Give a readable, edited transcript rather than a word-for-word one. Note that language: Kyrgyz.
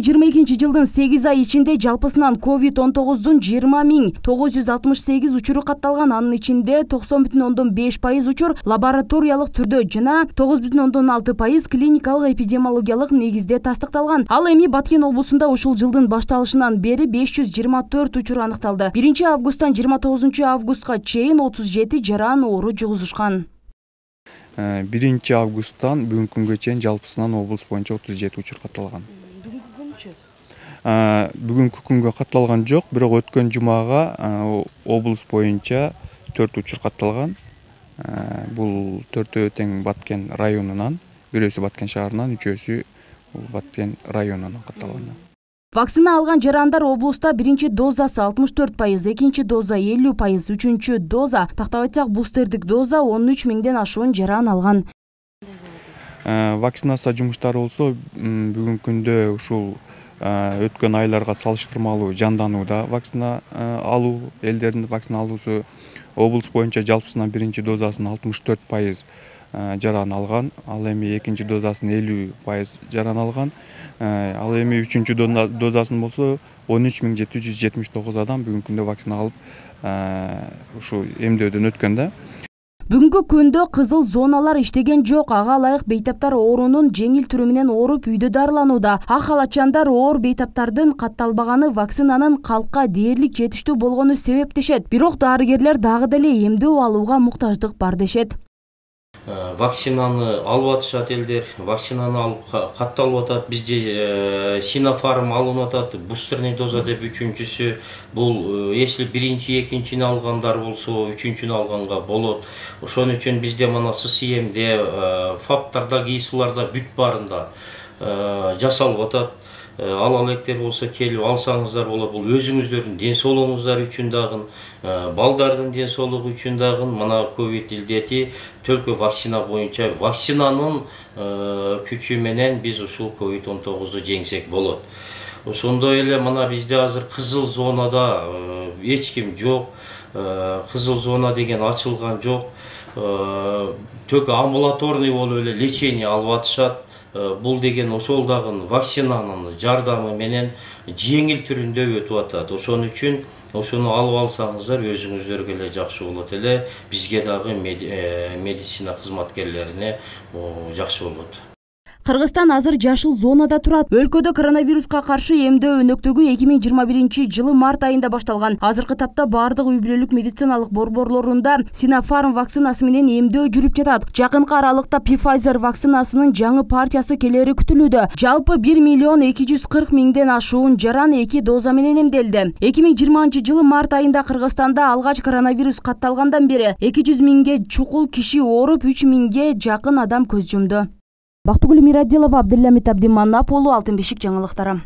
2022 жылдын 8 ай ичинде жалпысынан COVID-19 20.968 учуру катталган. Анын ичинде 90,5% учур лабораториялык түрдө жана 9,6% клиникалык эпидемиологиялык негизде тастыкталган. Ал эми Баткен облусунда ушул жылдын башталышынан бери 524 учур аныкталды. 1 августтан 29 августка чейин 37 жаран оору жугузушкан. 1 августтан бүгүнкү күнгө чейин жалпысынан облус боюнча 37 учур катталган. Бүгүнкү күнгө катталган жок, бирок өткөн жумага облус боюнча 4 учур катталган. Бул 4-өө тең Баткен районунан, бирөөсү Баткен шаарынан, үчөөсү Баткен районунан катталган. Вакцина алган жарандар облуста биринчи дозасы 64%, экинчи доза 50%, үчүнчү доза, тактап айтсак бустердик доза 13 миңден ашуун жаран алган. Вакцинация жумуштары болсо бүгүнкү күндө ушул өткөн айларга салыштырмалуу жанданууда. Вакцина алуу, элдердин вакцина алуусу облус боюнча жалпысынан биринчи дозасын 64% жаран алган, ал эми экинчи дозасын 50% жаран алган. Ал эми үчүнчү дозасын болсо 13.779 адам бүгүнкү күндө вакцина алып ушу эмдөөдөн өткөн да. Бүгүнкү күндө кызыл зоналар иштеген жок. Ага ылайык бейтаптар оорунун жеңил түрү менен ооруп үйдө дарыланууда. Ак халатчандар оор бейтаптардын катталбаганы вакцинанын калкка дээрлик жетиштүү болгону себептешет. Бирок дарыгерлер дагы деле эмдөө алууга муктаждык бар дешет. Вакцинаны алып атышат элдер, вакцинаны алып катталып атат. Бизде Синофарм алынып атат, бустерный доза деп үчүнчүсү. Бул если биринчи, экинчини алгандар болсо, үчүнчүнү алганга болот. Ошон үчүн бизде мына ССИМде, ФАПтарда, КИСУларда бүт баарында жасалып атат. Ала электер болсо келип алсаңыздар болот. Бул өзүңүздөрдүн ден соолугуңуздар үчүн дагы, балдардын ден соолугу үчүн дагы мына ковид илдети төлкө вакцина боюнча вакцинанын күчү менен биз ушул COVID-19 жеңсек болот. Ошондой эле мына бизде азыр кызыл зонада эч ким жок. Кызыл зона деген ачылган жок. Төлкө амбулаторный болуп эле лечение алып атышат. Бул деген ошол дагы вакцинанын жардамы менен жеңил түрүндө өтүп атат. Ошон үчүн ошону алып алсаңыздар өзүңүздөргө эле жакшы болот эле, бизге дагы медицина кызматкерлерине жакшы болот. Кыргызстан азыр жашыл зонада турат. Өлкөдө коронавируска каршы эмдөө өнөктүгү 2021 жылы март айында башталган. Азыркы тапта бардык үй бүлөлүк медициналык борборлорунда Синофарм вакцинасы менен эмдөө жүрүп жатат. Жакынкы аралыкта Pfizer вакцинасынын жаңы партиясы келери күтүлүүдө. Жалпы 1.240.000ден ашуун жаран 2 доза менен эмделди. 2020 жылы март айында Кыргызстанда алгач коронавирус катталгандан бери 200.000ге чукул киши ооруп, 3.000ге жакын адам көз жумду. Бактыгүл Мирадилова, Абдылламит Абдиманап уулу, Алтын бешик жаңылыктары.